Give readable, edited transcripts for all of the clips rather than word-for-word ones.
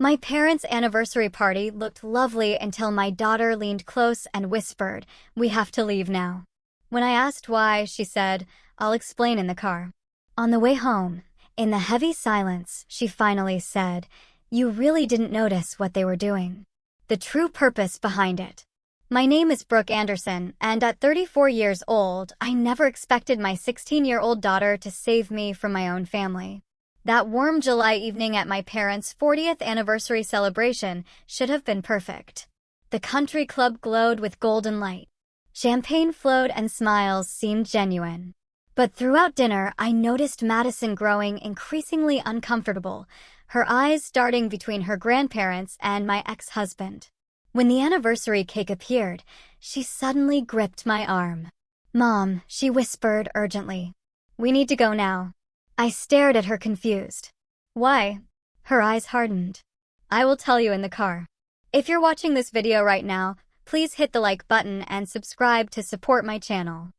My parents' anniversary party looked lovely until my daughter leaned close and whispered, "We have to leave now." When I asked why, she said, "I'll explain in the car." On the way home, in the heavy silence, she finally said, "You really didn't notice what they were doing. The true purpose behind it." My name is Brooke Anderson, and at 34 years old, I never expected my 16-year-old daughter to save me from my own family. That warm July evening at my parents' 40th anniversary celebration should have been perfect. The country club glowed with golden light. Champagne flowed and smiles seemed genuine. But throughout dinner, I noticed Madison growing increasingly uncomfortable, her eyes darting between her grandparents and my ex-husband. When the anniversary cake appeared, she suddenly gripped my arm. "Mom," she whispered urgently. "We need to go now." I stared at her confused. "Why?" Her eyes hardened. "I will tell you in the car." If you're watching this video right now, please hit the like button and subscribe to support my channel.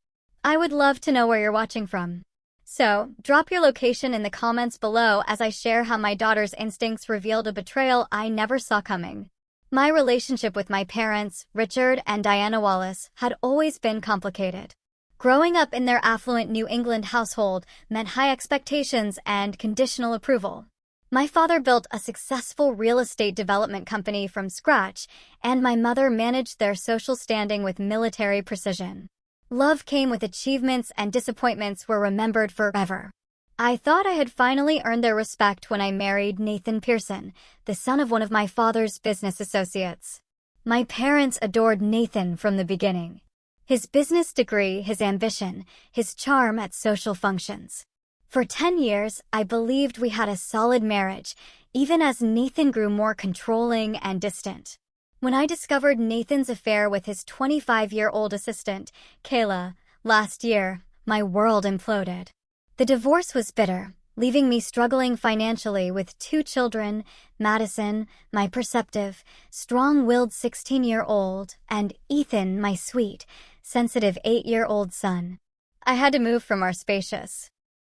I would love to know where you're watching from. So, drop your location in the comments below as I share how my daughter's instincts revealed a betrayal I never saw coming. My relationship with my parents, Richard and Diana Wallace, had always been complicated. Growing up in their affluent New England household meant high expectations and conditional approval. My father built a successful real estate development company from scratch, and my mother managed their social standing with military precision. Love came with achievements, and disappointments were remembered forever. I thought I had finally earned their respect when I married Nathan Pearson, the son of one of my father's business associates. My parents adored Nathan from the beginning. His business degree, his ambition, his charm at social functions. For 10 years, I believed we had a solid marriage, even as Nathan grew more controlling and distant. When I discovered Nathan's affair with his 25-year-old assistant, Kayla, last year, my world imploded. The divorce was bitter, leaving me struggling financially with 2 children, Madison, my perceptive, strong-willed 16-year-old, and Ethan, my sweet, sensitive 8-year-old son. I had to move from our spacious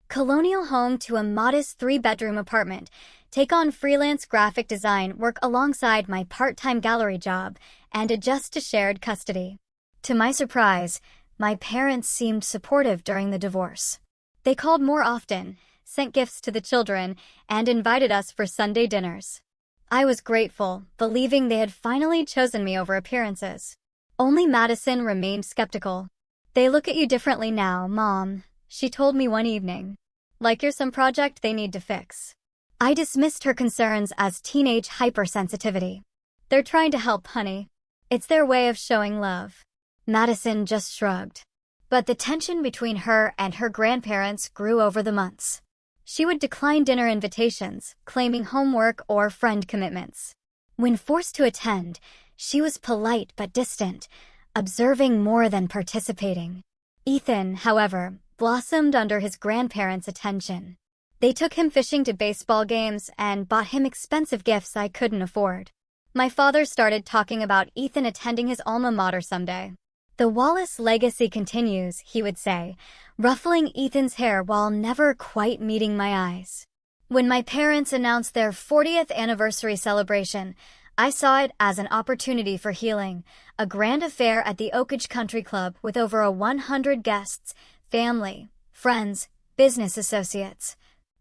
colonial home to a modest 3-bedroom apartment, take on freelance graphic design work alongside my part-time gallery job, and adjust to shared custody. To my surprise, my parents seemed supportive during the divorce. They called more often, sent gifts to the children, and invited us for Sunday dinners. I was grateful, believing they had finally chosen me over appearances. Only Madison remained skeptical. "They look at you differently now, Mom," she told me one evening. "Like you're some project they need to fix." I dismissed her concerns as teenage hypersensitivity. "They're trying to help, honey. It's their way of showing love." Madison just shrugged. But the tension between her and her grandparents grew over the months. She would decline dinner invitations, claiming homework or friend commitments. When forced to attend, she was polite but distant, observing more than participating. Ethan, however, blossomed under his grandparents' attention. They took him fishing to baseball games and bought him expensive gifts I couldn't afford. My father started talking about Ethan attending his alma mater someday. "The Wallace legacy continues," he would say, ruffling Ethan's hair while never quite meeting my eyes. When my parents announced their 40th anniversary celebration, I saw it as an opportunity for healing, a grand affair at the Oakage Country Club with over 100 guests, family, friends, business associates,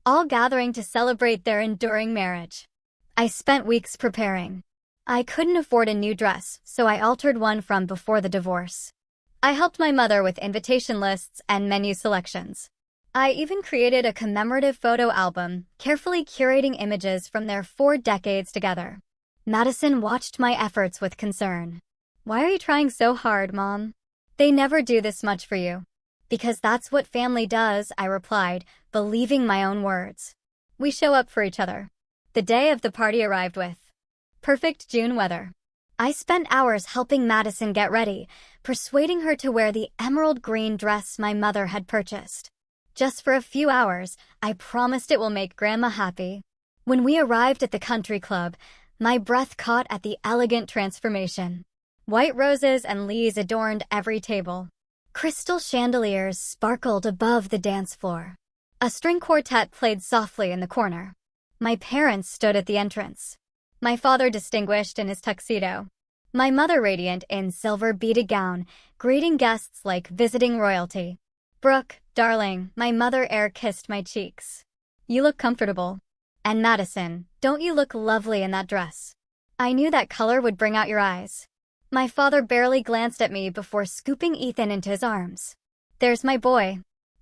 all gathering to celebrate their enduring marriage. I spent weeks preparing. I couldn't afford a new dress, so I altered one from before the divorce. I helped my mother with invitation lists and menu selections. I even created a commemorative photo album, carefully curating images from their 4 decades together. Madison watched my efforts with concern. "Why are you trying so hard, Mom? They never do this much for you." "Because that's what family does," I replied, believing my own words. "We show up for each other." The day of the party arrived with perfect June weather. I spent hours helping Madison get ready, persuading her to wear the emerald green dress my mother had purchased. Just for a few hours, I promised it will make Grandma happy. When we arrived at the country club, my breath caught at the elegant transformation. White roses and leaves adorned every table. Crystal chandeliers sparkled above the dance floor. A string quartet played softly in the corner. My parents stood at the entrance. My father distinguished in his tuxedo. My mother radiant in silver beaded gown, greeting guests like visiting royalty. Brooke, darling, my mother air kissed my cheeks. You look comfortable. And Madison, don't you look lovely in that dress? I knew that color would bring out your eyes. My father barely glanced at me before scooping Ethan into his arms. There's my boy.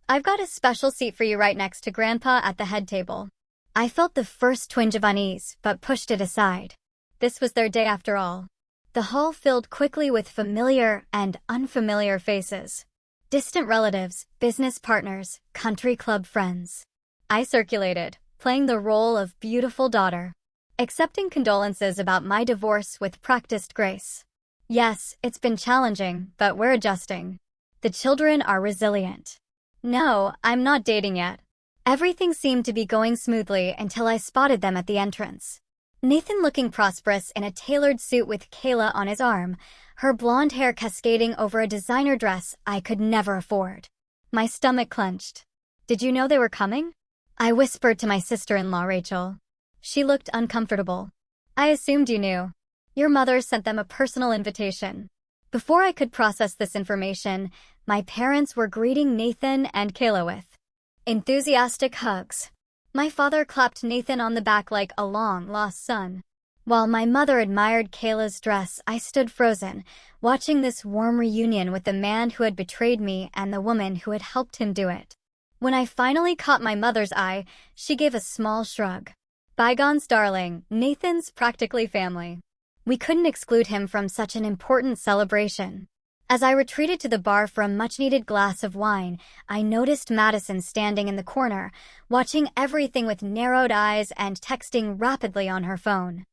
I've got a special seat for you right next to Grandpa at the head table. I felt the first twinge of unease, but pushed it aside. This was their day after all. The hall filled quickly with familiar and unfamiliar faces. Distant relatives, business partners, country club friends. I circulated, playing the role of beautiful daughter, accepting condolences about my divorce with practiced grace. Yes, it's been challenging, but we're adjusting. The children are resilient. No, I'm not dating yet. Everything seemed to be going smoothly until I spotted them at the entrance. Nathan looking prosperous in a tailored suit with Kayla on his arm, her blonde hair cascading over a designer dress I could never afford. My stomach clenched. Did you know they were coming? I whispered to my sister-in-law, Rachel. She looked uncomfortable. I assumed you knew. Your mother sent them a personal invitation. Before I could process this information, my parents were greeting Nathan and Kayla with enthusiastic hugs. My father clapped Nathan on the back like a long-lost son. While my mother admired Kayla's dress, I stood frozen, watching this warm reunion with the man who had betrayed me and the woman who had helped him do it. When I finally caught my mother's eye, she gave a small shrug. Bygones, darling, Nathan's practically family. We couldn't exclude him from such an important celebration. As I retreated to the bar for a much-needed glass of wine, I noticed Madison standing in the corner, watching everything with narrowed eyes and texting rapidly on her phone.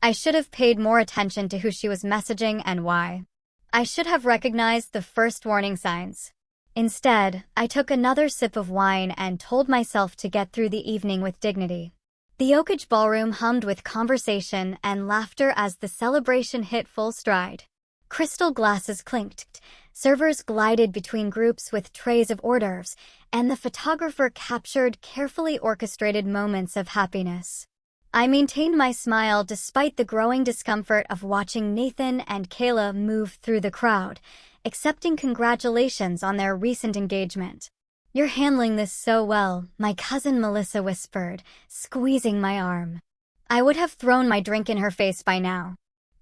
I should have paid more attention to who she was messaging and why. I should have recognized the first warning signs. Instead, I took another sip of wine and told myself to get through the evening with dignity. The Oakage ballroom hummed with conversation and laughter as the celebration hit full stride. Crystal glasses clinked, servers glided between groups with trays of hors d'oeuvres, and the photographer captured carefully orchestrated moments of happiness. I maintained my smile despite the growing discomfort of watching Nathan and Kayla move through the crowd, accepting congratulations on their recent engagement. You're handling this so well, my cousin Melissa whispered, squeezing my arm. I would have thrown my drink in her face by now.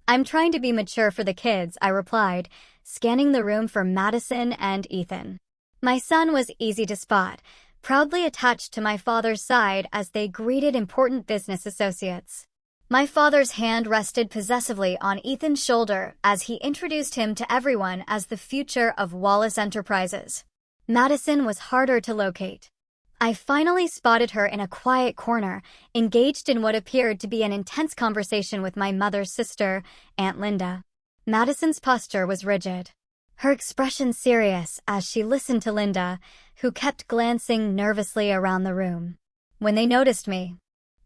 I'm trying to be mature for the kids, I replied, scanning the room for Madison and Ethan. My son was easy to spot, proudly attached to my father's side as they greeted important business associates. My father's hand rested possessively on Ethan's shoulder as he introduced him to everyone as the future of Wallace Enterprises. Madison was harder to locate. I finally spotted her in a quiet corner, engaged in what appeared to be an intense conversation with my mother's sister, Aunt Linda. Madison's posture was rigid, her expression serious as she listened to Linda, who kept glancing nervously around the room. When they noticed me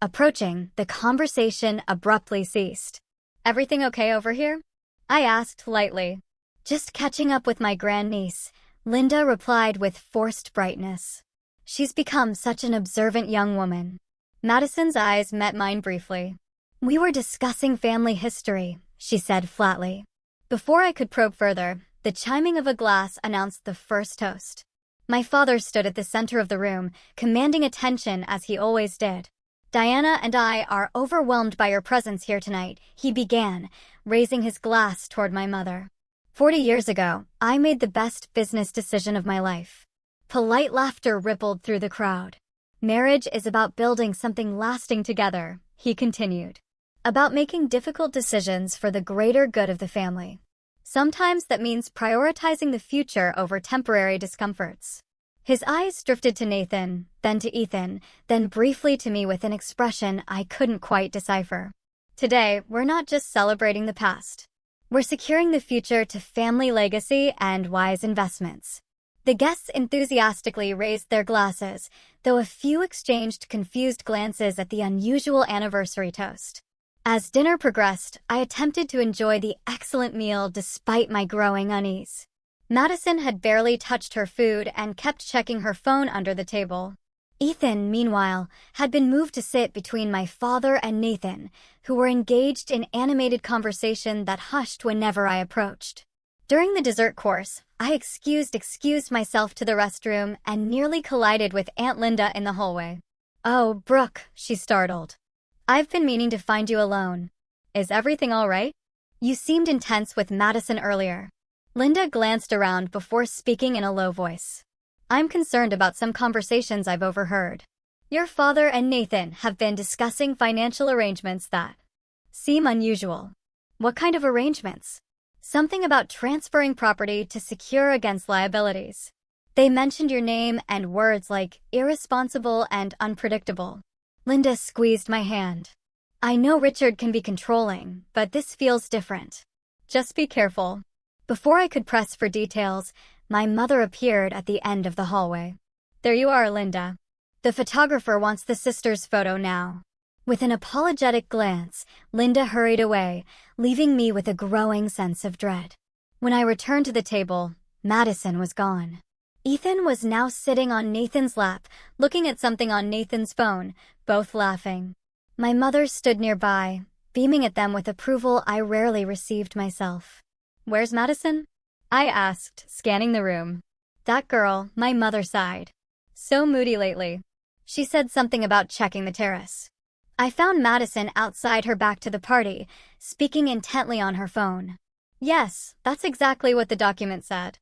approaching, the conversation abruptly ceased. Everything okay over here? I asked lightly. Just catching up with my grandniece, Linda replied with forced brightness. She's become such an observant young woman. Madison's eyes met mine briefly. We were discussing family history, she said flatly. Before I could probe further, the chiming of a glass announced the first toast. My father stood at the center of the room, commanding attention as he always did. Diana and I are overwhelmed by your presence here tonight, he began, raising his glass toward my mother. 40 years ago, I made the best business decision of my life. Polite laughter rippled through the crowd. Marriage is about building something lasting together, he continued. About making difficult decisions for the greater good of the family. Sometimes that means prioritizing the future over temporary discomforts. His eyes drifted to Nathan, then to Ethan, then briefly to me with an expression I couldn't quite decipher. Today, we're not just celebrating the past. We're securing the future to family legacy and wise investments. The guests enthusiastically raised their glasses, though a few exchanged confused glances at the unusual anniversary toast. As dinner progressed, I attempted to enjoy the excellent meal despite my growing unease. Madison had barely touched her food and kept checking her phone under the table. Ethan, meanwhile, had been moved to sit between my father and Nathan, who were engaged in animated conversation that hushed whenever I approached. During the dessert course, I excused myself to the restroom and nearly collided with Aunt Linda in the hallway. "Oh, Brooke," she startled. "I've been meaning to find you alone. Is everything all right? You seemed intense with Madison earlier." Linda glanced around before speaking in a low voice. "I'm concerned about some conversations I've overheard. Your father and Nathan have been discussing financial arrangements that seem unusual." "What kind of arrangements?" "Something about transferring property to secure against liabilities. They mentioned your name and words like irresponsible and unpredictable." Linda squeezed my hand. "I know Richard can be controlling, but this feels different. Just be careful." Before I could press for details, my mother appeared at the end of the hallway. "There you are, Linda. The photographer wants the sisters' photo now." With an apologetic glance, Linda hurried away, leaving me with a growing sense of dread. When I returned to the table, Madison was gone. Ethan was now sitting on Nathan's lap, looking at something on Nathan's phone, both laughing. My mother stood nearby, beaming at them with approval I rarely received myself. "Where's Madison?" I asked, scanning the room. "That girl," my mother sighed. "So moody lately." She said something about checking the terrace. I found Madison outside her back to the party, speaking intently on her phone. "Yes, that's exactly what the document said.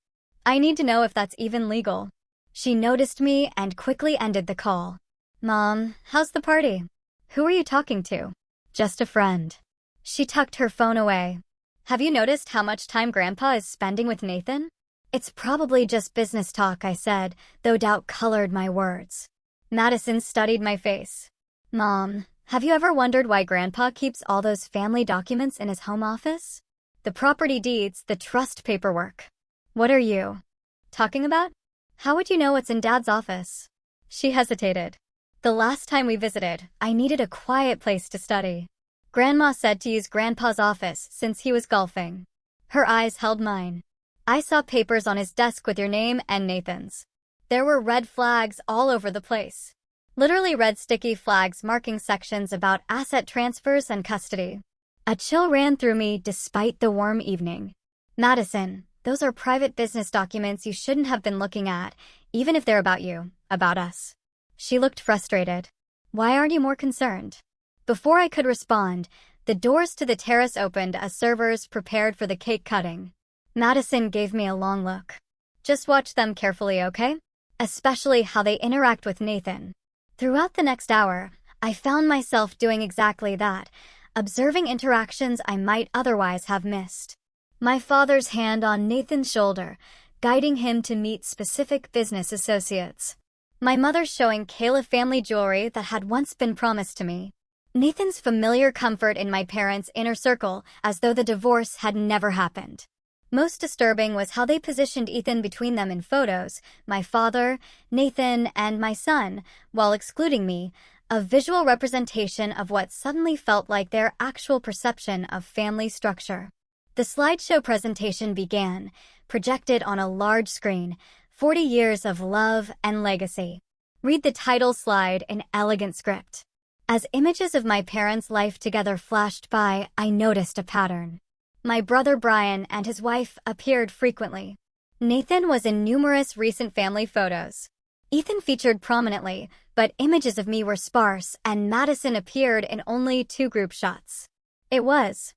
I need to know if that's even legal." She noticed me and quickly ended the call. "Mom, how's the party?" "Who are you talking to?" "Just a friend." She tucked her phone away. "Have you noticed how much time Grandpa is spending with Nathan?" "It's probably just business talk," I said, though doubt colored my words. Madison studied my face. "Mom, have you ever wondered why Grandpa keeps all those family documents in his home office? The property deeds, the trust paperwork." "What are you talking about?" "How would you know what's in Dad's office?" She hesitated. "The last time we visited, I needed a quiet place to study. Grandma said to use Grandpa's office since he was golfing." Her eyes held mine. "I saw papers on his desk with your name and Nathan's. There were red flags all over the place. Literally red sticky flags marking sections about asset transfers and custody." A chill ran through me despite the warm evening. "Madison, those are private business documents you shouldn't have been looking at, even if they're about you, about us." She looked frustrated. "Why aren't you more concerned?" Before I could respond, the doors to the terrace opened as servers prepared for the cake cutting. Madison gave me a long look. "Just watch them carefully, okay? Especially how they interact with Nathan." Throughout the next hour, I found myself doing exactly that, observing interactions I might otherwise have missed. My father's hand on Nathan's shoulder, guiding him to meet specific business associates. My mother showing Kayla family jewelry that had once been promised to me. Nathan's familiar comfort in my parents' inner circle, as though the divorce had never happened. Most disturbing was how they positioned Ethan between them in photos, my father, Nathan, and my son, while excluding me, a visual representation of what suddenly felt like their actual perception of family structure. The slideshow presentation began, projected on a large screen, 40 years of love and legacy. Read the title slide in elegant script. As images of my parents' life together flashed by, I noticed a pattern. My brother Brian and his wife appeared frequently. Nathan was in numerous recent family photos. Ethan featured prominently, but images of me were sparse, and Madison appeared in only 2 group shots. It was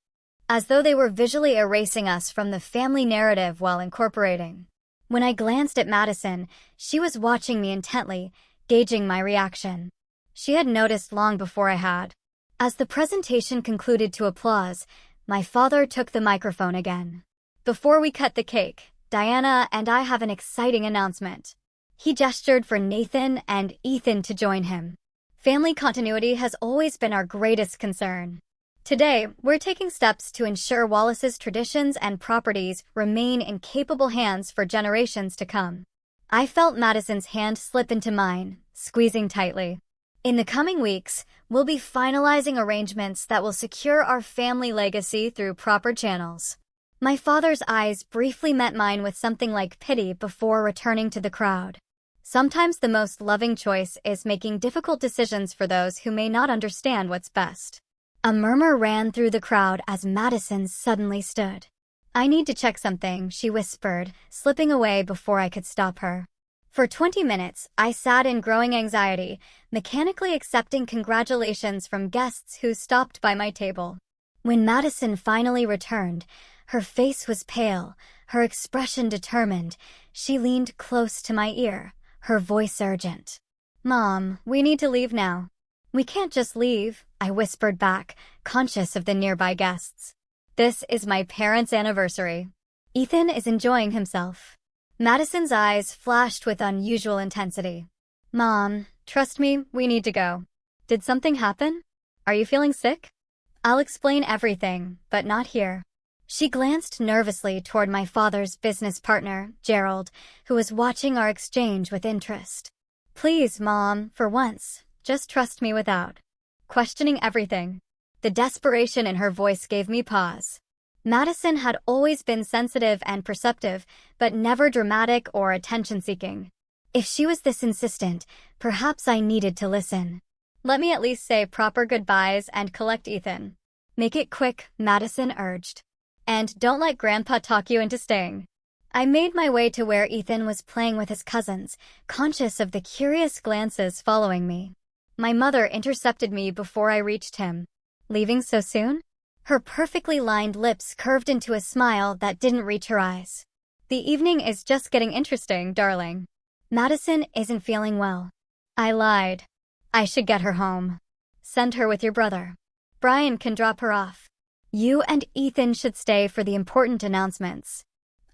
as though they were visually erasing us from the family narrative while incorporating. When I glanced at Madison, she was watching me intently, gauging my reaction. She had noticed long before I had. As the presentation concluded to applause, my father took the microphone again. "Before we cut the cake, Diana and I have an exciting announcement." He gestured for Nathan and Ethan to join him. "Family continuity has always been our greatest concern. Today, we're taking steps to ensure Wallace's traditions and properties remain in capable hands for generations to come." I felt Madison's hand slip into mine, squeezing tightly. "In the coming weeks, we'll be finalizing arrangements that will secure our family legacy through proper channels." My father's eyes briefly met mine with something like pity before returning to the crowd. Sometimes the most loving choice is making difficult decisions for those who may not understand what's best. A murmur ran through the crowd as Madison suddenly stood. "I need to check something," she whispered, slipping away before I could stop her. For 20 minutes, I sat in growing anxiety, mechanically accepting congratulations from guests who stopped by my table. When Madison finally returned, her face was pale, her expression determined. She leaned close to my ear, her voice urgent. "Mom, we need to leave now." "We can't just leave," I whispered back, conscious of the nearby guests. "This is my parents' anniversary. Ethan is enjoying himself." Madison's eyes flashed with unusual intensity. "Mom, trust me, we need to go." "Did something happen? Are you feeling sick?" "I'll explain everything, but not here." She glanced nervously toward my father's business partner, Gerald, who was watching our exchange with interest. "Please, Mom, for once, just trust me without questioning everything." The desperation in her voice gave me pause. Madison had always been sensitive and perceptive, but never dramatic or attention-seeking. If she was this insistent, perhaps I needed to listen. "Let me at least say proper goodbyes and collect Ethan." "Make it quick," Madison urged. "And don't let Grandpa talk you into staying." I made my way to where Ethan was playing with his cousins, conscious of the curious glances following me. My mother intercepted me before I reached him. "Leaving so soon?" Her perfectly lined lips curved into a smile that didn't reach her eyes. "The evening is just getting interesting, darling." "Madison isn't feeling well." I lied. "I should get her home." "Send her with your brother. Brian can drop her off. You and Ethan should stay for the important announcements."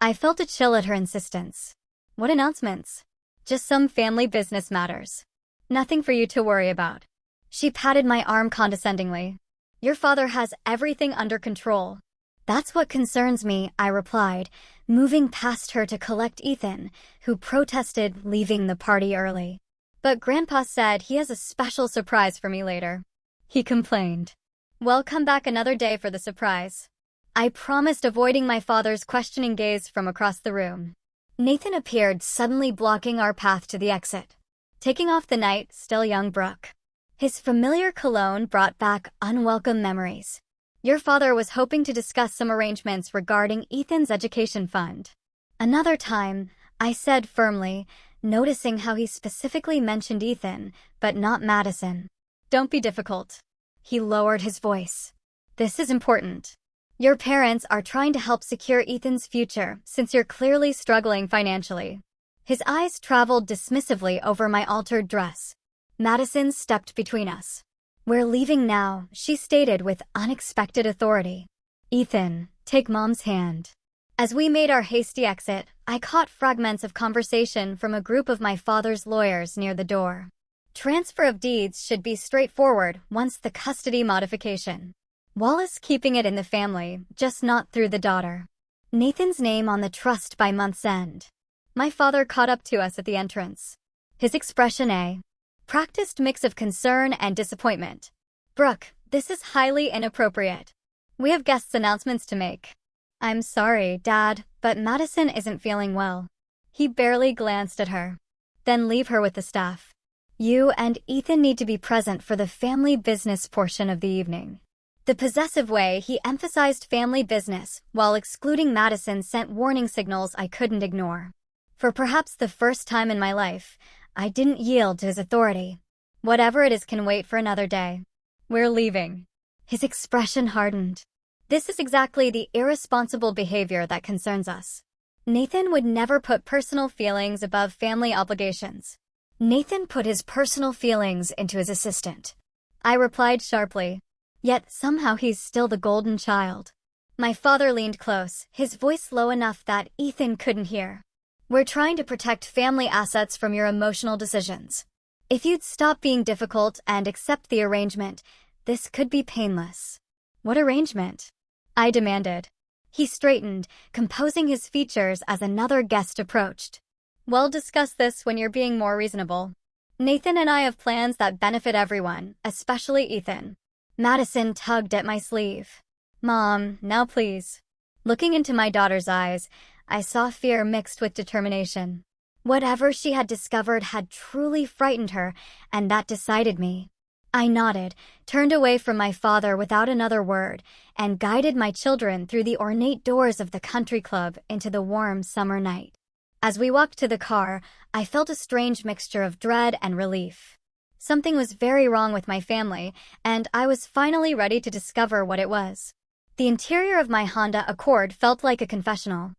I felt a chill at her insistence. "What announcements?" "Just some family business matters. Nothing for you to worry about." She patted my arm condescendingly. "Your father has everything under control." "That's what concerns me," I replied, moving past her to collect Ethan, who protested leaving the party early. "But Grandpa said he has a special surprise for me later." He complained. "Well, come back another day for the surprise." I promised, avoiding my father's questioning gaze from across the room. Nathan appeared, suddenly blocking our path to the exit. Taking off the night, still young Brooke. His familiar cologne brought back unwelcome memories. "Your father was hoping to discuss some arrangements regarding Ethan's education fund." "Another time," I said firmly, noticing how he specifically mentioned Ethan, but not Madison. "Don't be difficult." He lowered his voice. "This is important. Your parents are trying to help secure Ethan's future since you're clearly struggling financially." His eyes traveled dismissively over my altered dress. Madison stepped between us. "We're leaving now," she stated with unexpected authority. "Ethan, take Mom's hand." As we made our hasty exit, I caught fragments of conversation from a group of my father's lawyers near the door. Transfer of deeds should be straightforward once the custody modification. Wallace keeping it in the family, just not through the daughter. Nathan's name on the trust by month's end. My father caught up to us at the entrance. His expression a practiced mix of concern and disappointment. "Brooke, this is highly inappropriate. We have guests' announcements to make." "I'm sorry, Dad, but Madison isn't feeling well." He barely glanced at her. "Then leave her with the staff. You and Ethan need to be present for the family business portion of the evening." The possessive way he emphasized family business while excluding Madison sent warning signals I couldn't ignore. For perhaps the first time in my life, I didn't yield to his authority. "Whatever it is can wait for another day. We're leaving." His expression hardened. "This is exactly the irresponsible behavior that concerns us." Nathan would never put personal feelings above family obligations. Nathan put his personal feelings into his assistant. I replied sharply. Yet somehow he's still the golden child. My father leaned close, his voice low enough that Ethan couldn't hear. "We're trying to protect family assets from your emotional decisions. If you'd stop being difficult and accept the arrangement, this could be painless." "What arrangement?" I demanded. He straightened, composing his features as another guest approached. "We'll discuss this when you're being more reasonable. Nathan and I have plans that benefit everyone, especially Ethan." Madison tugged at my sleeve. "Mom, now please." Looking into my daughter's eyes, I saw fear mixed with determination. Whatever she had discovered had truly frightened her, and that decided me. I nodded, turned away from my father without another word, and guided my children through the ornate doors of the country club into the warm summer night. As we walked to the car, I felt a strange mixture of dread and relief. Something was very wrong with my family, and I was finally ready to discover what it was. The interior of my Honda Accord felt like a confessional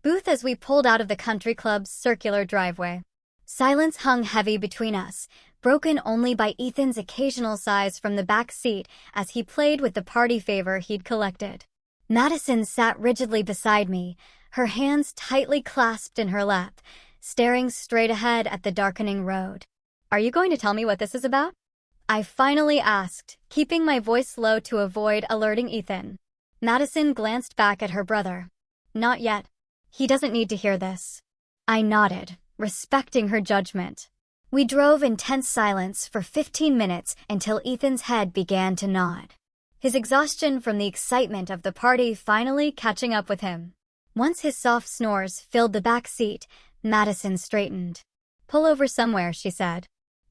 booth as we pulled out of the country club's circular driveway. Silence hung heavy between us, broken only by Ethan's occasional sighs from the back seat as he played with the party favor he'd collected. Madison sat rigidly beside me, her hands tightly clasped in her lap, staring straight ahead at the darkening road. "Are you going to tell me what this is about?" I finally asked, keeping my voice low to avoid alerting Ethan. Madison glanced back at her brother. "Not yet. He doesn't need to hear this." I nodded, respecting her judgment. We drove in tense silence for 15 minutes until Ethan's head began to nod, his exhaustion from the excitement of the party finally catching up with him. Once his soft snores filled the back seat, Madison straightened. "Pull over somewhere," she said.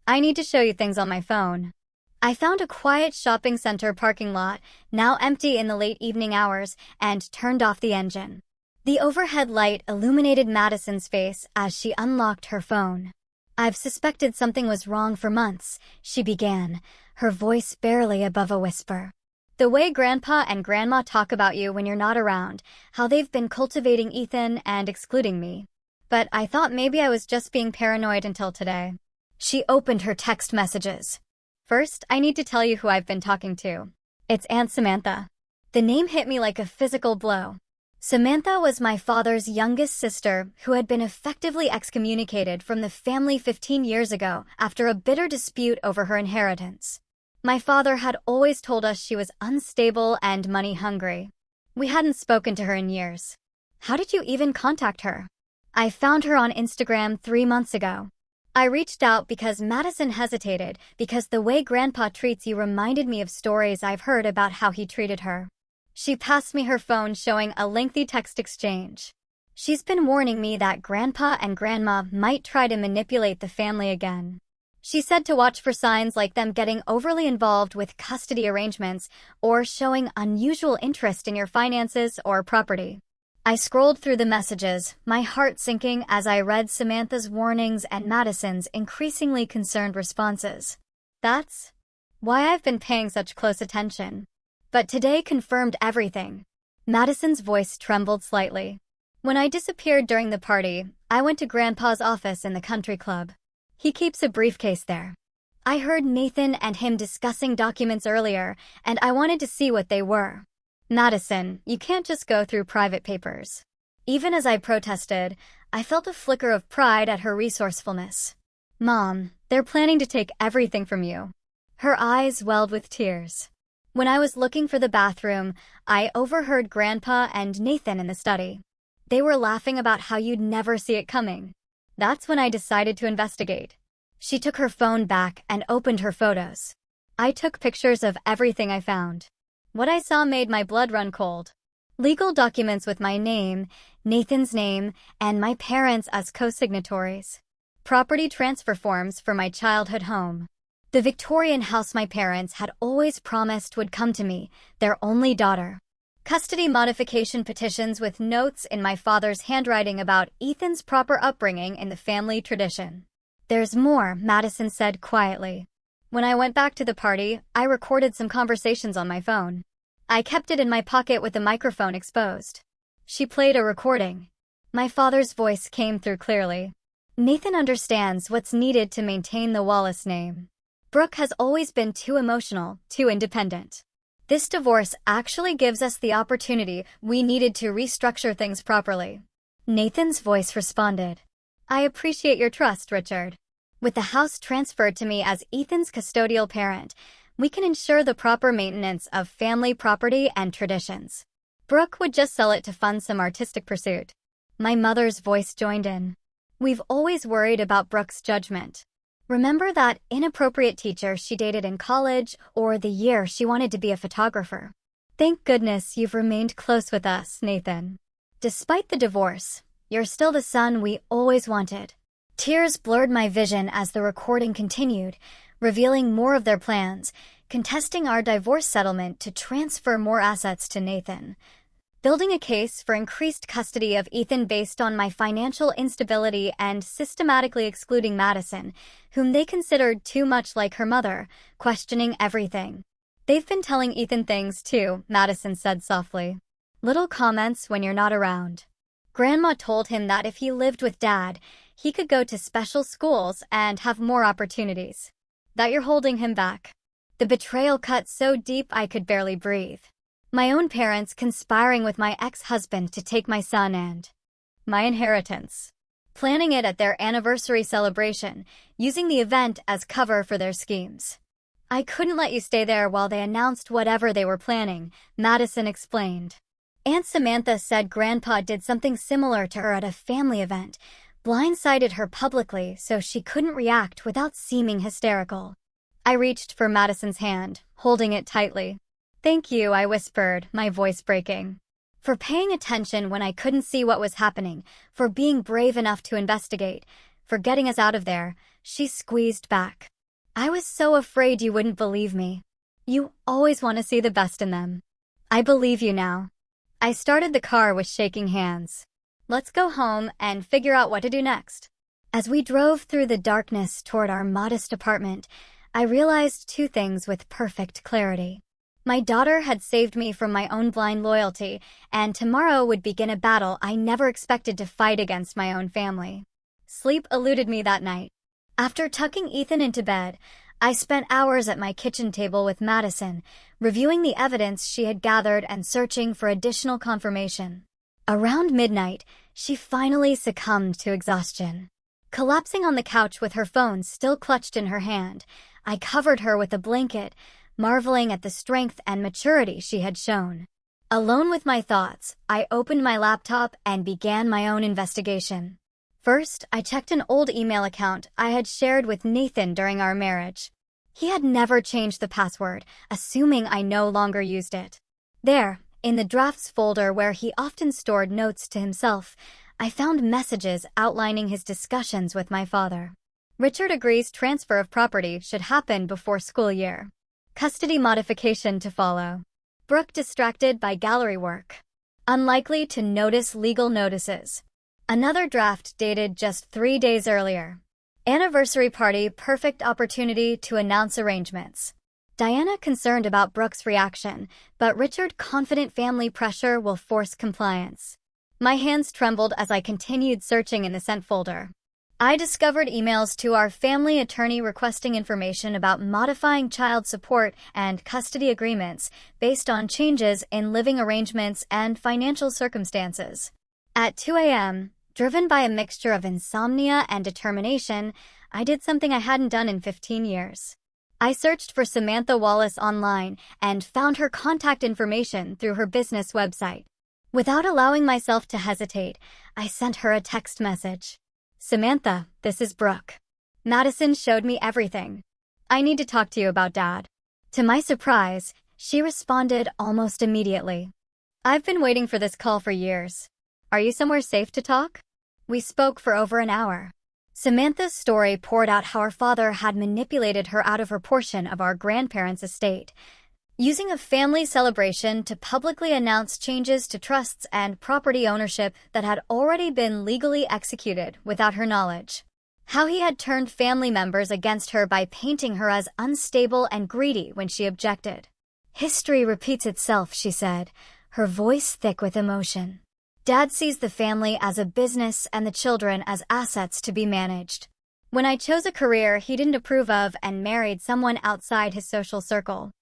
"I need to show you things on my phone." I found a quiet shopping center parking lot, now empty in the late evening hours, and turned off the engine. The overhead light illuminated Madison's face as she unlocked her phone. "I've suspected something was wrong for months," she began, her voice barely above a whisper. "The way Grandpa and Grandma talk about you when you're not around, how they've been cultivating Ethan and excluding me. But I thought maybe I was just being paranoid until today." She opened her text messages. "First, I need to tell you who I've been talking to. It's Aunt Samantha." The name hit me like a physical blow. Samantha was my father's youngest sister who had been effectively excommunicated from the family 15 years ago after a bitter dispute over her inheritance. My father had always told us she was unstable and money-hungry. We hadn't spoken to her in years. "How did you even contact her?" "I found her on Instagram 3 months ago. I reached out because Madison hesitated because the way Grandpa treats you reminded me of stories I've heard about how he treated her." She passed me her phone showing a lengthy text exchange. "She's been warning me that Grandpa and Grandma might try to manipulate the family again. She said to watch for signs like them getting overly involved with custody arrangements or showing unusual interest in your finances or property." I scrolled through the messages, my heart sinking as I read Samantha's warnings and Madison's increasingly concerned responses. That's why I've been paying such close attention. But today confirmed everything. Madison's voice trembled slightly. "When I disappeared during the party, I went to Grandpa's office in the country club. He keeps a briefcase there. I heard Nathan and him discussing documents earlier, and I wanted to see what they were." "Madison, you can't just go through private papers." Even as I protested, I felt a flicker of pride at her resourcefulness. "Mom, they're planning to take everything from you." Her eyes welled with tears. When I was looking for the bathroom, I overheard Grandpa and Nathan in the study. They were laughing about how you'd never see it coming. That's when I decided to investigate. She took her phone back and opened her photos. I took pictures of everything I found. What I saw made my blood run cold. Legal documents with my name, Nathan's name, and my parents as co-signatories. Property transfer forms for my childhood home. The Victorian house my parents had always promised would come to me, their only daughter. Custody modification petitions with notes in my father's handwriting about Ethan's proper upbringing in the family tradition. "There's more," Madison said quietly. When I went back to the party, I recorded some conversations on my phone. I kept it in my pocket with the microphone exposed. She played a recording. My father's voice came through clearly. "Nathan understands what's needed to maintain the Wallace name. Brooke has always been too emotional, too independent. This divorce actually gives us the opportunity we needed to restructure things properly." Nathan's voice responded. "I appreciate your trust, Richard. With the house transferred to me as Ethan's custodial parent, we can ensure the proper maintenance of family property and traditions. Brooke would just sell it to fund some artistic pursuit." My mother's voice joined in. "We've always worried about Brooke's judgment. Remember that inappropriate teacher she dated in college or the year she wanted to be a photographer? Thank goodness you've remained close with us, Nathan. Despite the divorce, you're still the son we always wanted. Tears blurred my vision as the recording continued, revealing more of their plans, contesting our divorce settlement to transfer more assets to Nathan, building a case for increased custody of Ethan based on my financial instability and systematically excluding Madison, whom they considered too much like her mother, questioning everything. "They've been telling Ethan things too," Madison said softly. "Little comments when you're not around. Grandma told him that if he lived with Dad, he could go to special schools and have more opportunities. That you're holding him back." The betrayal cut so deep I could barely breathe. My own parents conspiring with my ex-husband to take my son and my inheritance. Planning it at their anniversary celebration, using the event as cover for their schemes. "I couldn't let you stay there while they announced whatever they were planning," Madison explained. Aunt Samantha said Grandpa did something similar to her at a family event, blindsided her publicly so she couldn't react without seeming hysterical. I reached for Madison's hand, holding it tightly. "Thank you," I whispered, my voice breaking. For paying attention when I couldn't see what was happening, for being brave enough to investigate, for getting us out of there. She squeezed back. "I was so afraid you wouldn't believe me. You always want to see the best in them. I believe you now." I started the car with shaking hands. "Let's go home and figure out what to do next." As we drove through the darkness toward our modest apartment, I realized two things with perfect clarity. My daughter had saved me from my own blind loyalty, and tomorrow would begin a battle I never expected to fight against my own family. Sleep eluded me that night. After tucking Ethan into bed, I spent hours at my kitchen table with Madison, reviewing the evidence she had gathered and searching for additional confirmation. Around midnight, she finally succumbed to exhaustion. Collapsing on the couch with her phone still clutched in her hand, I covered her with a blanket, marveling at the strength and maturity she had shown. Alone with my thoughts, I opened my laptop and began my own investigation. First, I checked an old email account I had shared with Nathan during our marriage. He had never changed the password, assuming I no longer used it. There, in the drafts folder where he often stored notes to himself, I found messages outlining his discussions with my father. Richard agrees transfer of property should happen before school year. Custody modification to follow. Brooke distracted by gallery work. Unlikely to notice legal notices. Another draft dated just 3 days earlier. Anniversary party, perfect opportunity to announce arrangements. Diana concerned about Brooke's reaction, but Richard confident family pressure will force compliance. My hands trembled as I continued searching in the sent folder. I discovered emails to our family attorney requesting information about modifying child support and custody agreements based on changes in living arrangements and financial circumstances. At 2 a.m., driven by a mixture of insomnia and determination, I did something I hadn't done in 15 years. I searched for Samantha Wallace online and found her contact information through her business website. Without allowing myself to hesitate, I sent her a text message. "Samantha, this is Brooke. Madison showed me everything. I need to talk to you about Dad." To my surprise, she responded almost immediately. "I've been waiting for this call for years. Are you somewhere safe to talk?" We spoke for over an hour. Samantha's story poured out how her father had manipulated her out of her portion of our grandparents' estate, using a family celebration to publicly announce changes to trusts and property ownership that had already been legally executed without her knowledge. How he had turned family members against her by painting her as unstable and greedy when she objected. "History repeats itself," she said, her voice thick with emotion. "Dad sees the family as a business and the children as assets to be managed. When I chose a career he didn't approve of and married someone outside his social circle,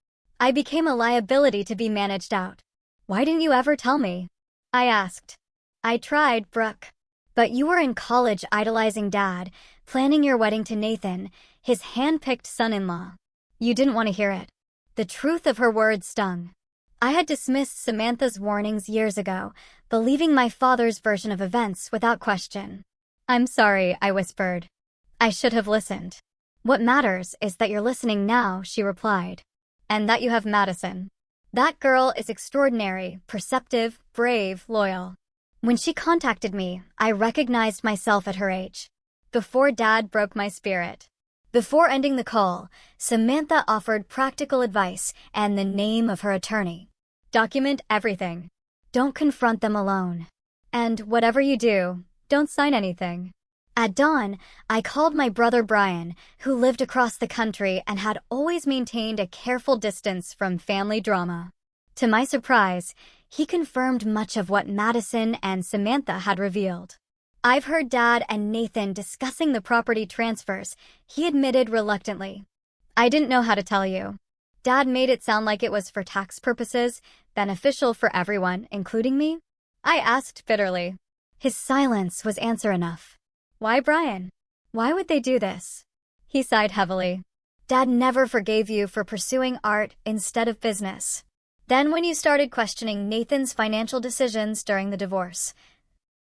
I became a liability to be managed out. Why didn't you ever tell me?" I asked. "I tried, Brooke. But you were in college idolizing Dad, planning your wedding to Nathan, his hand-picked son-in-law. You didn't want to hear it." The truth of her words stung. I had dismissed Samantha's warnings years ago, believing my father's version of events without question. "I'm sorry," I whispered. "I should have listened." "What matters is that you're listening now," she replied. "And that you have Madison. That girl is extraordinary, perceptive, brave, loyal." When she contacted me, I recognized myself at her age. before Dad broke my spirit. Before ending the call, Samantha offered practical advice and the name of her attorney. Document everything. Don't confront them alone. And whatever you do, don't sign anything. At dawn, I called my brother Brian, who lived across the country and had always maintained a careful distance from family drama. To my surprise, he confirmed much of what Madison and Samantha had revealed. I've heard Dad and Nathan discussing the property transfers, he admitted reluctantly. I didn't know how to tell you. Dad made it sound like it was for tax purposes, beneficial for everyone, including me. I asked bitterly. His silence was answer enough. Why, Brian? Why would they do this? He sighed heavily. Dad never forgave you for pursuing art instead of business. Then when you started questioning Nathan's financial decisions during the divorce,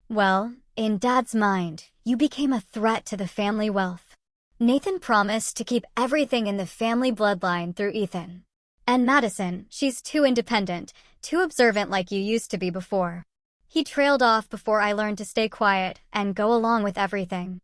well, in Dad's mind, you became a threat to the family wealth. Nathan promised to keep everything in the family bloodline through Ethan. And Madison, she's too independent, too observant like you used to be before. He trailed off before I learned to stay quiet and go along with everything.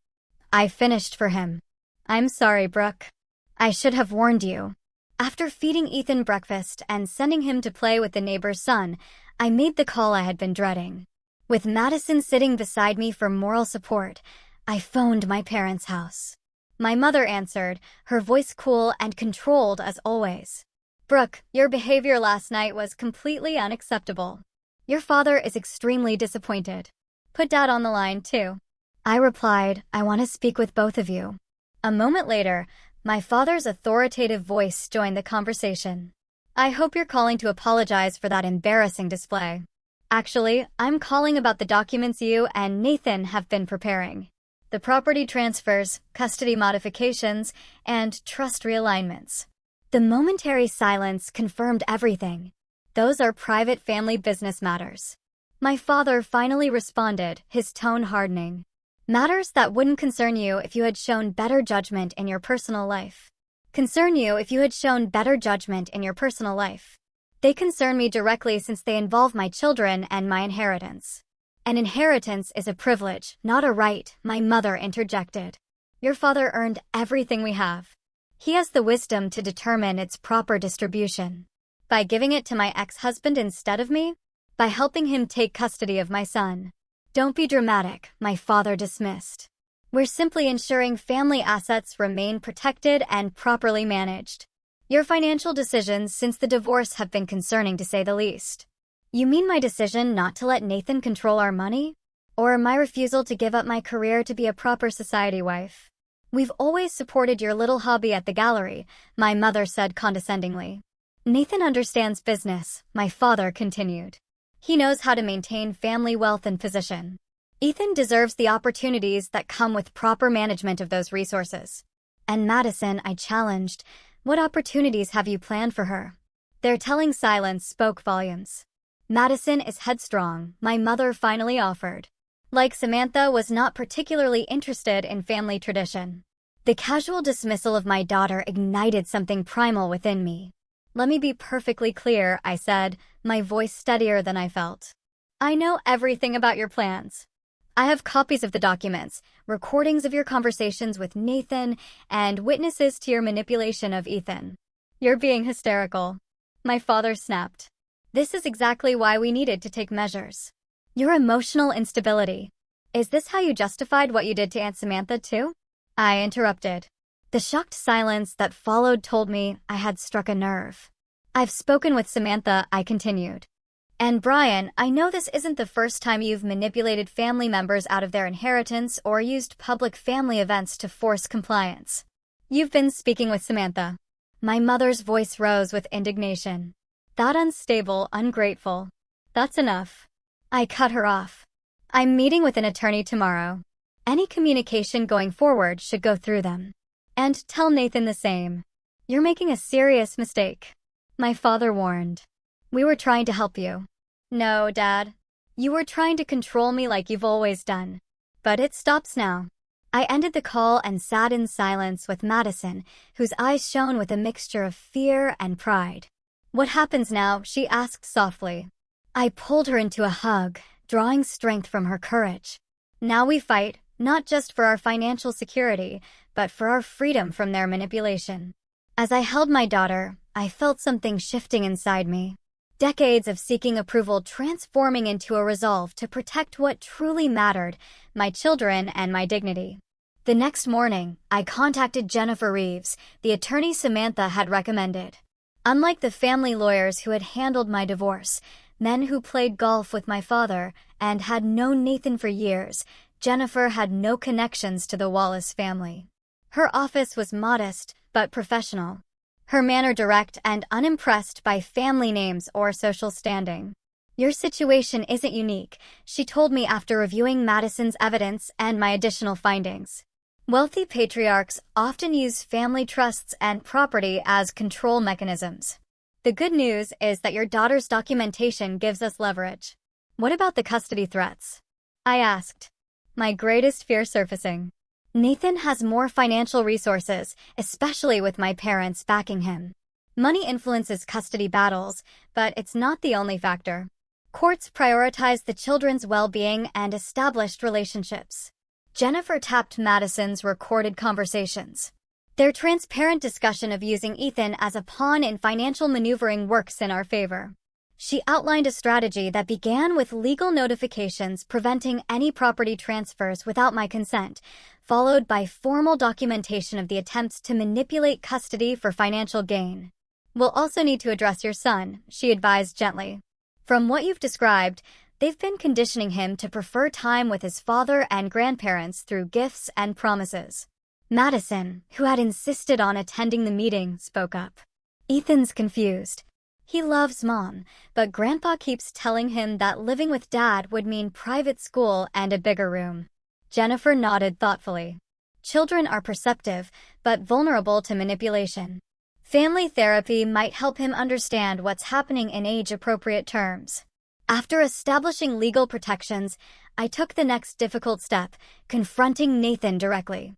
I finished for him. I'm sorry, Brooke. I should have warned you. After feeding Ethan breakfast and sending him to play with the neighbor's son, I made the call I had been dreading. With Madison sitting beside me for moral support, I phoned my parents' house. My mother answered, her voice cool and controlled as always. Brooke, your behavior last night was completely unacceptable. Your father is extremely disappointed. Put Dad on the line, too. I replied, I want to speak with both of you. A moment later, my father's authoritative voice joined the conversation. I hope you're calling to apologize for that embarrassing display. Actually, I'm calling about the documents you and Nathan have been preparing. The property transfers, custody modifications, and trust realignments. The momentary silence confirmed everything. Those are private family business matters. My father finally responded, his tone hardening. Matters that wouldn't concern you if you had shown better judgment in your personal life. Concern you if you had shown better judgment in your personal life. They concern me directly since they involve my children and my inheritance. An inheritance is a privilege, not a right, my mother interjected. Your father earned everything we have. He has the wisdom to determine its proper distribution. By giving it to my ex-husband instead of me? By helping him take custody of my son. Don't be dramatic, my father dismissed. We're simply ensuring family assets remain protected and properly managed. Your financial decisions since the divorce have been concerning to say the least. You mean my decision not to let Nathan control our money? Or my refusal to give up my career to be a proper society wife? We've always supported your little hobby at the gallery, my mother said condescendingly. Nathan understands business, my father continued. He knows how to maintain family wealth and position. Ethan deserves the opportunities that come with proper management of those resources. And Madison, I challenged, what opportunities have you planned for her? Their telling silence spoke volumes. Madison is headstrong, my mother finally offered. Like Samantha, was not particularly interested in family tradition. The casual dismissal of my daughter ignited something primal within me. Let me be perfectly clear, I said, my voice steadier than I felt. I know everything about your plans. I have copies of the documents, recordings of your conversations with Nathan, and witnesses to your manipulation of Ethan. You're being hysterical. My father snapped. This is exactly why we needed to take measures. Your emotional instability. Is this how you justified what you did to Aunt Samantha, too? I interrupted. The shocked silence that followed told me I had struck a nerve. I've spoken with Samantha, I continued. And Brian, I know this isn't the first time you've manipulated family members out of their inheritance or used public family events to force compliance. You've been speaking with Samantha. My mother's voice rose with indignation. That unstable, ungrateful. That's enough. I cut her off. I'm meeting with an attorney tomorrow. Any communication going forward should go through them. And tell Nathan the same. You're making a serious mistake. My father warned. We were trying to help you. No, Dad. You were trying to control me like you've always done. But it stops now. I ended the call and sat in silence with Madison, whose eyes shone with a mixture of fear and pride. What happens now? She asked softly. I pulled her into a hug, drawing strength from her courage. Now we fight, not just for our financial security, but for our freedom from their manipulation. As I held my daughter, I felt something shifting inside me. Decades of seeking approval transforming into a resolve to protect what truly mattered, my children and my dignity. The next morning, I contacted Jennifer Reeves, the attorney Samantha had recommended. Unlike the family lawyers who had handled my divorce, men who played golf with my father and had known Nathan for years, Jennifer had no connections to the Wallace family. Her office was modest but professional. Her manner direct and unimpressed by family names or social standing. "Your situation isn't unique," she told me after reviewing Madison's evidence and my additional findings. Wealthy patriarchs often use family trusts and property as control mechanisms. The good news is that your daughter's documentation gives us leverage. "What about the custody threats?" I asked, my greatest fear surfacing. "Nathan has more financial resources, especially with my parents backing him. Money influences custody battles, but it's not the only factor. Courts prioritize the children's well-being and established relationships." Jennifer tapped Madison's recorded conversations. Their transparent discussion of using Ethan as a pawn in financial maneuvering works in our favor. She outlined a strategy that began with legal notifications preventing any property transfers without my consent, followed by formal documentation of the attempts to manipulate custody for financial gain. "We'll also need to address your son," she advised gently. "From what you've described, they've been conditioning him to prefer time with his father and grandparents through gifts and promises." Madison, who had insisted on attending the meeting, spoke up. "Ethan's confused. He loves Mom, but Grandpa keeps telling him that living with Dad would mean private school and a bigger room." Jennifer nodded thoughtfully. "Children are perceptive, but vulnerable to manipulation. Family therapy might help him understand what's happening in age-appropriate terms." After establishing legal protections, I took the next difficult step, confronting Nathan directly.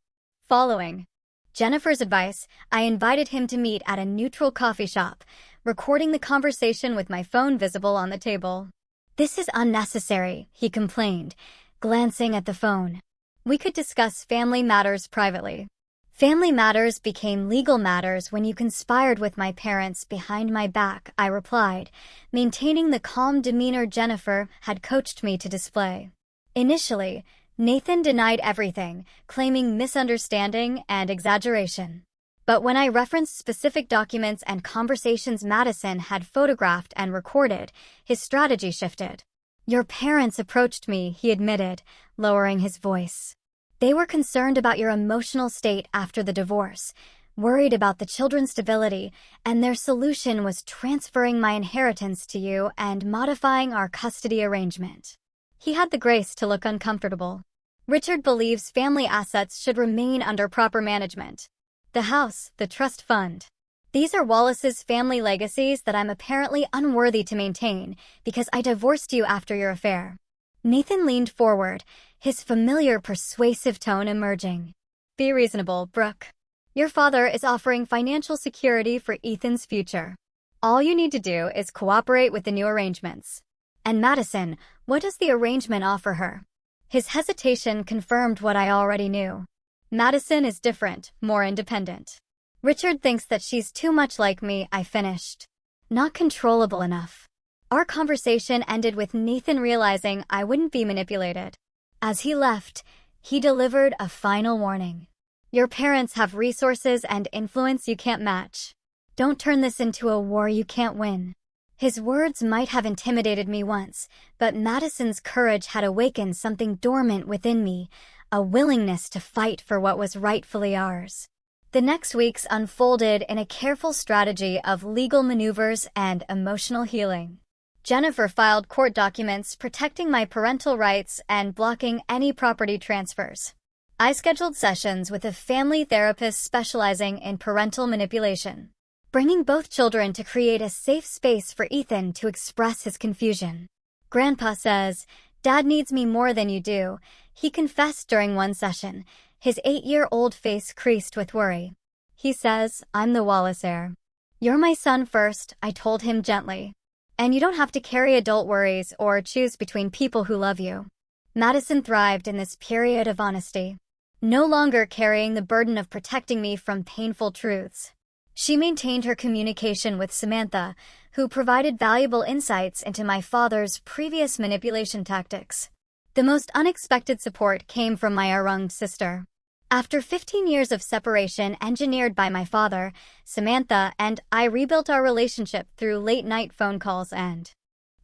Following Jennifer's advice, I invited him to meet at a neutral coffee shop, recording the conversation with my phone visible on the table. "This is unnecessary," he complained, glancing at the phone. "We could discuss family matters privately." "Family matters became legal matters when you conspired with my parents behind my back," I replied, maintaining the calm demeanor Jennifer had coached me to display. Initially, Nathan denied everything, claiming misunderstanding and exaggeration. But when I referenced specific documents and conversations Madison had photographed and recorded, his strategy shifted. "Your parents approached me," he admitted, lowering his voice. "They were concerned about your emotional state after the divorce, worried about the children's stability, and their solution was transferring my inheritance to you and modifying our custody arrangement." He had the grace to look uncomfortable. "Richard believes family assets should remain under proper management. The house, the trust fund. These are Wallace's family legacies that I'm apparently unworthy to maintain because I divorced you after your affair." Nathan leaned forward, his familiar persuasive tone emerging. "Be reasonable, Brooke. Your father is offering financial security for Ethan's future. All you need to do is cooperate with the new arrangements." "And Madison, what does the arrangement offer her?" His hesitation confirmed what I already knew. "Madison is different, more independent. Richard thinks that she's too much like me," I finished. "Not controllable enough." Our conversation ended with Nathan realizing I wouldn't be manipulated. As he left, he delivered a final warning. "Your parents have resources and influence you can't match. Don't turn this into a war you can't win." His words might have intimidated me once, but Madison's courage had awakened something dormant within me, a willingness to fight for what was rightfully ours. The next weeks unfolded in a careful strategy of legal maneuvers and emotional healing. Jennifer filed court documents protecting my parental rights and blocking any property transfers. I scheduled sessions with a family therapist specializing in parental manipulation, bringing both children to create a safe space for Ethan to express his confusion. "Grandpa says, Dad needs me more than you do," he confessed during one session, his 8-year-old face creased with worry. "He says, I'm the Wallace heir. You're my son first," I told him gently. "And you don't have to carry adult worries or choose between people who love you." Madison thrived in this period of honesty, no longer carrying the burden of protecting me from painful truths. She maintained her communication with Samantha, who provided valuable insights into my father's previous manipulation tactics. The most unexpected support came from my youngest sister. After 15 years of separation engineered by my father, Samantha and I rebuilt our relationship through late-night phone calls and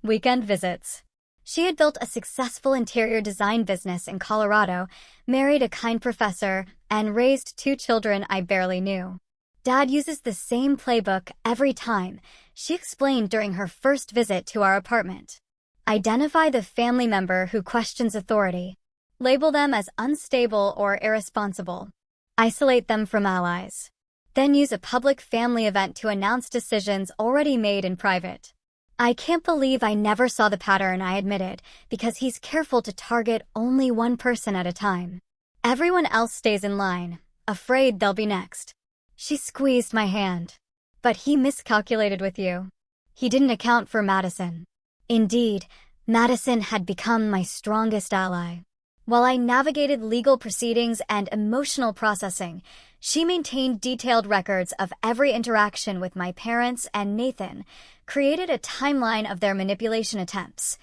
weekend visits. She had built a successful interior design business in Colorado, married a kind professor, and raised 2 children I barely knew. Dad uses the same playbook every time, she explained during her first visit to our apartment. Identify the family member who questions authority. Label them as unstable or irresponsible. Isolate them from allies. Then use a public family event to announce decisions already made in private. I can't believe I never saw the pattern, I admitted, because he's careful to target only one person at a time. Everyone else stays in line, afraid they'll be next. She squeezed my hand. But he miscalculated with you. He didn't account for Madison. Indeed, Madison had become my strongest ally. While I navigated legal proceedings and emotional processing, she maintained detailed records of every interaction with my parents and Nathan, created a timeline of their manipulation attempts,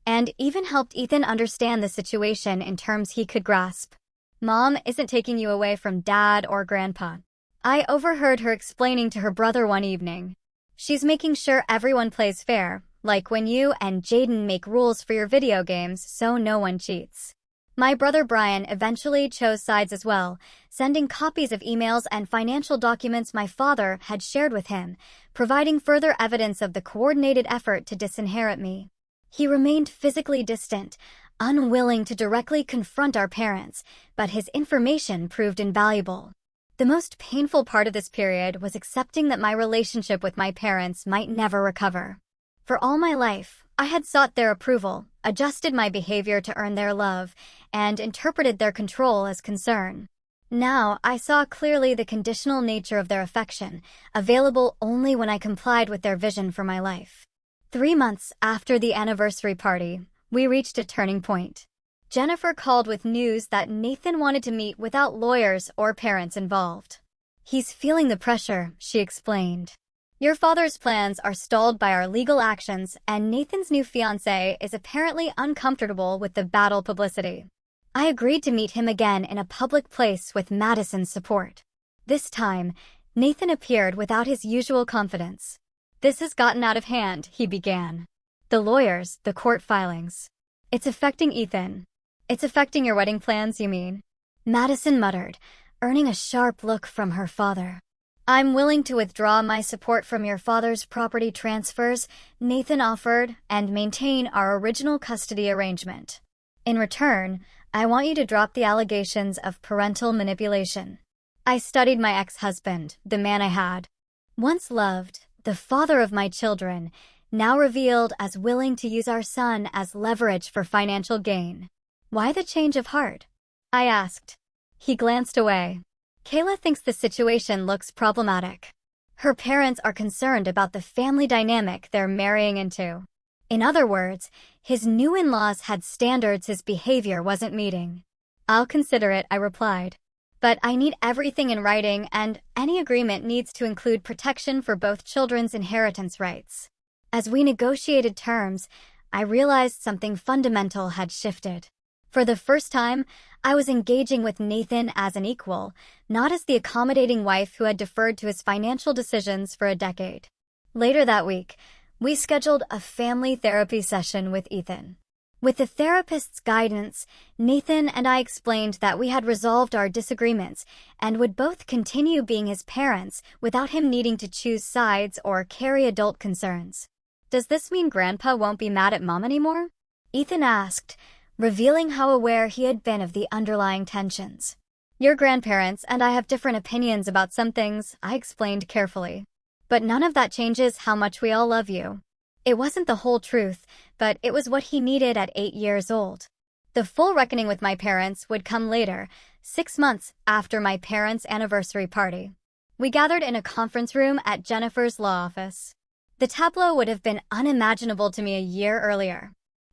and even helped Ethan understand the situation in terms he could grasp. Mom isn't taking you away from Dad or Grandpa. I overheard her explaining to her brother one evening. She's making sure everyone plays fair, like when you and Jaden make rules for your video games so no one cheats. My brother Brian eventually chose sides as well, sending copies of emails and financial documents my father had shared with him, providing further evidence of the coordinated effort to disinherit me. He remained physically distant, unwilling to directly confront our parents, but his information proved invaluable. The most painful part of this period was accepting that my relationship with my parents might never recover. For all my life, I had sought their approval, adjusted my behavior to earn their love, and interpreted their control as concern. Now, I saw clearly the conditional nature of their affection, available only when I complied with their vision for my life. 3 months after the anniversary party, we reached a turning point. Jennifer called with news that Nathan wanted to meet without lawyers or parents involved. He's feeling the pressure, she explained. Your father's plans are stalled by our legal actions, and Nathan's new fiancée is apparently uncomfortable with the battle publicity. I agreed to meet him again in a public place with Madison's support. This time, Nathan appeared without his usual confidence. This has gotten out of hand, he began. The lawyers, the court filings. It's affecting Ethan. It's affecting your wedding plans, you mean? Madison muttered, earning a sharp look from her father. I'm willing to withdraw my support from your father's property transfers, Nathan offered, and maintain our original custody arrangement. In return, I want you to drop the allegations of parental manipulation. I studied my ex-husband, the man I had once loved, the father of my children, now revealed as willing to use our son as leverage for financial gain. Why the change of heart? I asked. He glanced away. Kayla thinks the situation looks problematic. Her parents are concerned about the family dynamic they're marrying into. In other words, his new in-laws had standards his behavior wasn't meeting. I'll consider it, I replied. But I need everything in writing, and any agreement needs to include protection for both children's inheritance rights. As we negotiated terms, I realized something fundamental had shifted. For the first time, I was engaging with Nathan as an equal, not as the accommodating wife who had deferred to his financial decisions for a decade. Later that week, we scheduled a family therapy session with Ethan. With the therapist's guidance, Nathan and I explained that we had resolved our disagreements and would both continue being his parents without him needing to choose sides or carry adult concerns. Does this mean Grandpa won't be mad at Mom anymore? Ethan asked, revealing how aware he had been of the underlying tensions. Your grandparents and I have different opinions about some things, I explained carefully. But none of that changes how much we all love you. It wasn't the whole truth, but it was what he needed at 8 years old. The full reckoning with my parents would come later, 6 months after my parents' anniversary party. We gathered in a conference room at Jennifer's law office. The tableau would have been unimaginable to me a year earlier.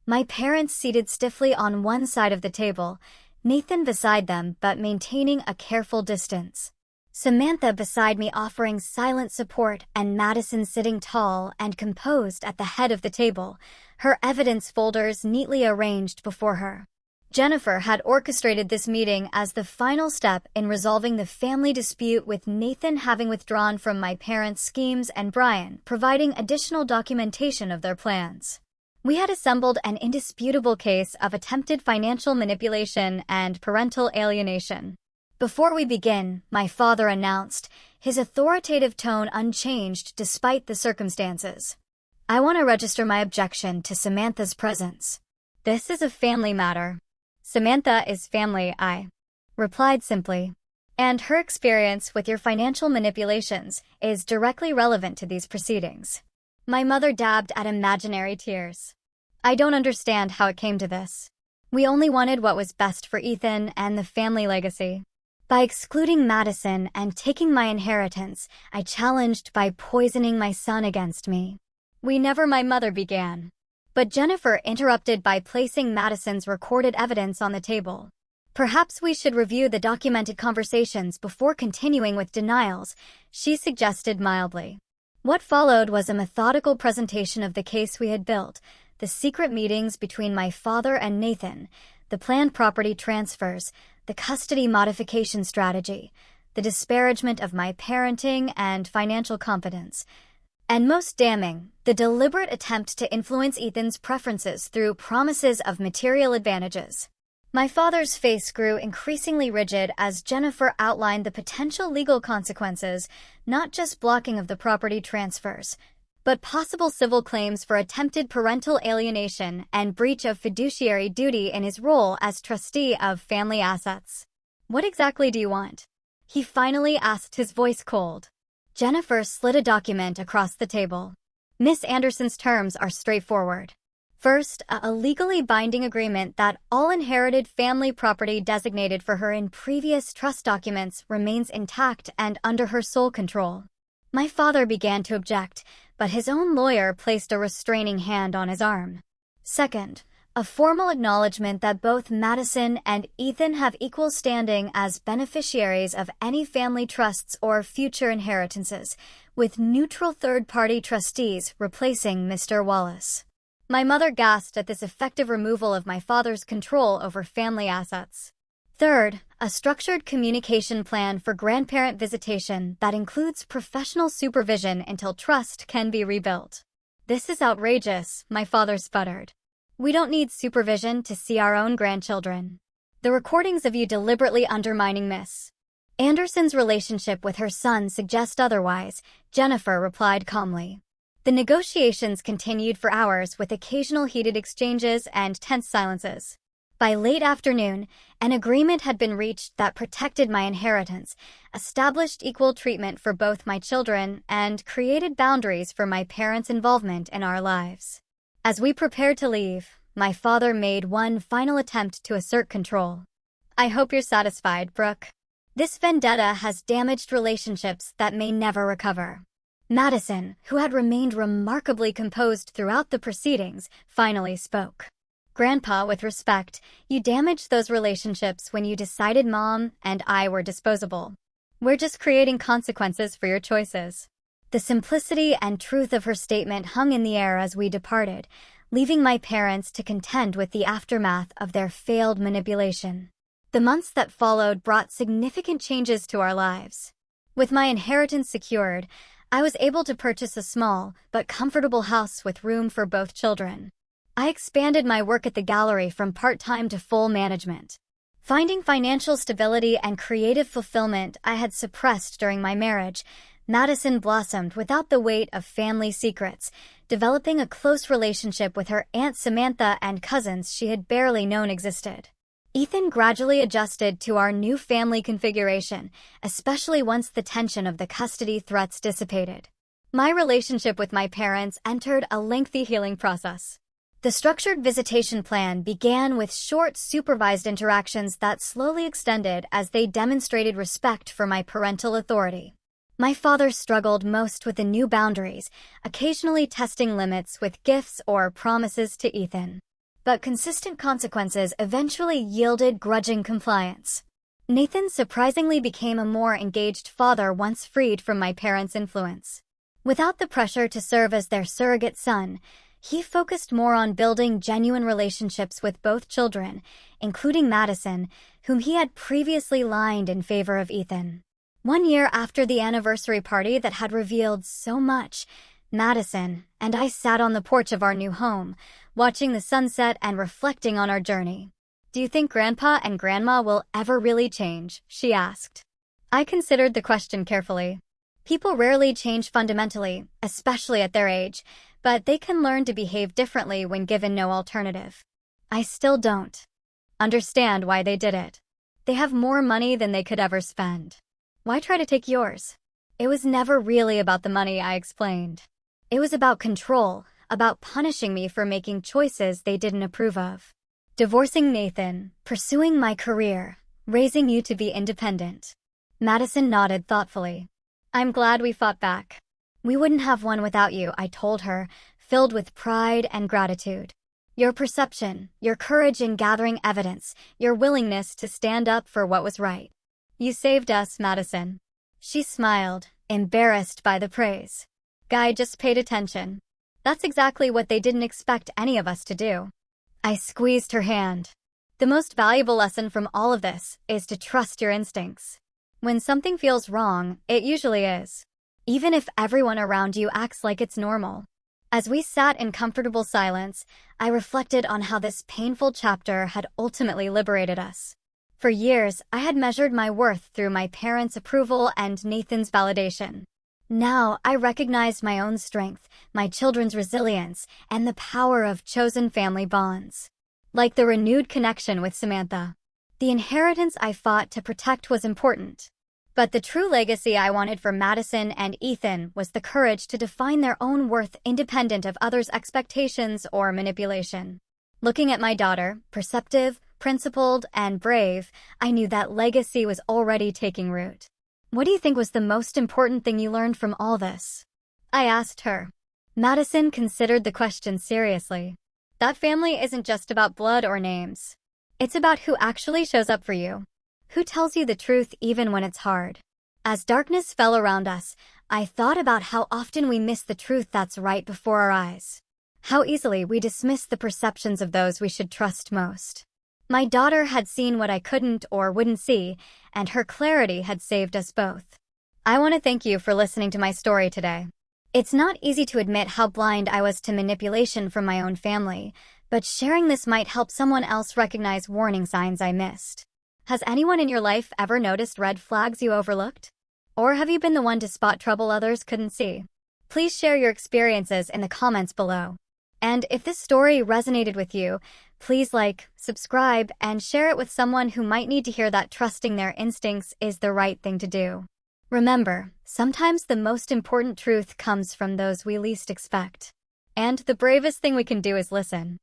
My parents seated stiffly on one side of the table, Nathan beside them but maintaining a careful distance. Samantha beside me offering silent support and Madison sitting tall and composed at the head of the table, her evidence folders neatly arranged before her. Jennifer had orchestrated this meeting as the final step in resolving the family dispute, with Nathan having withdrawn from my parents' schemes and Brian providing additional documentation of their plans. We had assembled an indisputable case of attempted financial manipulation and parental alienation. Before we begin, my father announced, his authoritative tone unchanged despite the circumstances. I want to register my objection to Samantha's presence. This is a family matter. Samantha is family, I replied simply. And her experience with your financial manipulations is directly relevant to these proceedings. My mother dabbed at imaginary tears. I don't understand how it came to this. We only wanted what was best for Ethan and the family legacy. By excluding Madison and taking my inheritance, I challenged by poisoning my son against me. My mother began. But Jennifer interrupted by placing Madison's recorded evidence on the table. Perhaps we should review the documented conversations before continuing with denials, she suggested mildly. What followed was a methodical presentation of the case we had built, the secret meetings between my father and Nathan, the planned property transfers, the custody modification strategy, the disparagement of my parenting and financial competence, and most damning, the deliberate attempt to influence Ethan's preferences through promises of material advantages. My father's face grew increasingly rigid as Jennifer outlined the potential legal consequences, not just blocking of the property transfers, but possible civil claims for attempted parental alienation and breach of fiduciary duty in his role as trustee of family assets. What exactly do you want? He finally asked, his voice cold. Jennifer slid a document across the table. Miss Anderson's terms are straightforward. First, a legally binding agreement that all inherited family property designated for her in previous trust documents remains intact and under her sole control. My father began to object, but his own lawyer placed a restraining hand on his arm. Second, a formal acknowledgement that both Madison and Ethan have equal standing as beneficiaries of any family trusts or future inheritances, with neutral third-party trustees replacing Mr. Wallace. My mother gasped at this effective removal of my father's control over family assets. Third, a structured communication plan for grandparent visitation that includes professional supervision until trust can be rebuilt. This is outrageous, my father sputtered. We don't need supervision to see our own grandchildren. The recordings of you deliberately undermining Miss Anderson's relationship with her son suggest otherwise, Jennifer replied calmly. The negotiations continued for hours with occasional heated exchanges and tense silences. By late afternoon, an agreement had been reached that protected my inheritance, established equal treatment for both my children, and created boundaries for my parents' involvement in our lives. As we prepared to leave, my father made one final attempt to assert control. I hope you're satisfied, Brooke. This vendetta has damaged relationships that may never recover. Madison, who had remained remarkably composed throughout the proceedings, finally spoke. Grandpa, with respect, you damaged those relationships when you decided Mom and I were disposable. We're just creating consequences for your choices. The simplicity and truth of her statement hung in the air as we departed, leaving my parents to contend with the aftermath of their failed manipulation. The months that followed brought significant changes to our lives. With my inheritance secured, I was able to purchase a small but comfortable house with room for both children. I expanded my work at the gallery from part-time to full management. Finding financial stability and creative fulfillment I had suppressed during my marriage, Madison blossomed without the weight of family secrets, developing a close relationship with her Aunt Samantha and cousins she had barely known existed. Ethan gradually adjusted to our new family configuration, especially once the tension of the custody threats dissipated. My relationship with my parents entered a lengthy healing process. The structured visitation plan began with short, supervised interactions that slowly extended as they demonstrated respect for my parental authority. My father struggled most with the new boundaries, occasionally testing limits with gifts or promises to Ethan. but consistent consequences eventually yielded grudging compliance. Nathan surprisingly became a more engaged father once freed from my parents' influence. Without the pressure to serve as their surrogate son, he focused more on building genuine relationships with both children, including Madison, whom he had previously lined in favor of Ethan. 1 year after the anniversary party that had revealed so much, Madison and I sat on the porch of our new home, watching the sunset and reflecting on our journey. "Do you think Grandpa and Grandma will ever really change?" she asked. I considered the question carefully. People rarely change fundamentally, especially at their age, but they can learn to behave differently when given no alternative. I still don't understand why they did it. They have more money than they could ever spend. Why try to take yours? It was never really about the money, I explained. It was about control, about punishing me for making choices they didn't approve of. Divorcing Nathan, pursuing my career, raising you to be independent. Madison nodded thoughtfully. "I'm glad we fought back. We wouldn't have one without you," I told her, filled with pride and gratitude. "Your perception, your courage in gathering evidence, your willingness to stand up for what was right. You saved us, Madison." She smiled, embarrassed by the praise. Guy just paid attention. That's exactly what they didn't expect any of us to do. I squeezed her hand. The most valuable lesson from all of this is to trust your instincts. When something feels wrong, it usually is, even if everyone around you acts like it's normal. As we sat in comfortable silence, I reflected on how this painful chapter had ultimately liberated us. For years, I had measured my worth through my parents' approval and Nathan's validation. Now, I recognized my own strength, my children's resilience, and the power of chosen family bonds. Like the renewed connection with Samantha. The inheritance I fought to protect was important. But the true legacy I wanted for Madison and Ethan was the courage to define their own worth independent of others' expectations or manipulation. Looking at my daughter, perceptive, principled, and brave, I knew that legacy was already taking root. "What do you think was the most important thing you learned from all this?" I asked her. Madison considered the question seriously. "That family isn't just about blood or names. It's about who actually shows up for you. Who tells you the truth even when it's hard." As darkness fell around us, I thought about how often we miss the truth that's right before our eyes. How easily we dismiss the perceptions of those we should trust most. My daughter had seen what I couldn't or wouldn't see, and her clarity had saved us both. I want to thank you for listening to my story today. It's not easy to admit how blind I was to manipulation from my own family, but sharing this might help someone else recognize warning signs I missed. Has anyone in your life ever noticed red flags you overlooked? Or have you been the one to spot trouble others couldn't see? Please share your experiences in the comments below. And if this story resonated with you, please like, subscribe, and share it with someone who might need to hear that trusting their instincts is the right thing to do. Remember, sometimes the most important truth comes from those we least expect. And the bravest thing we can do is listen.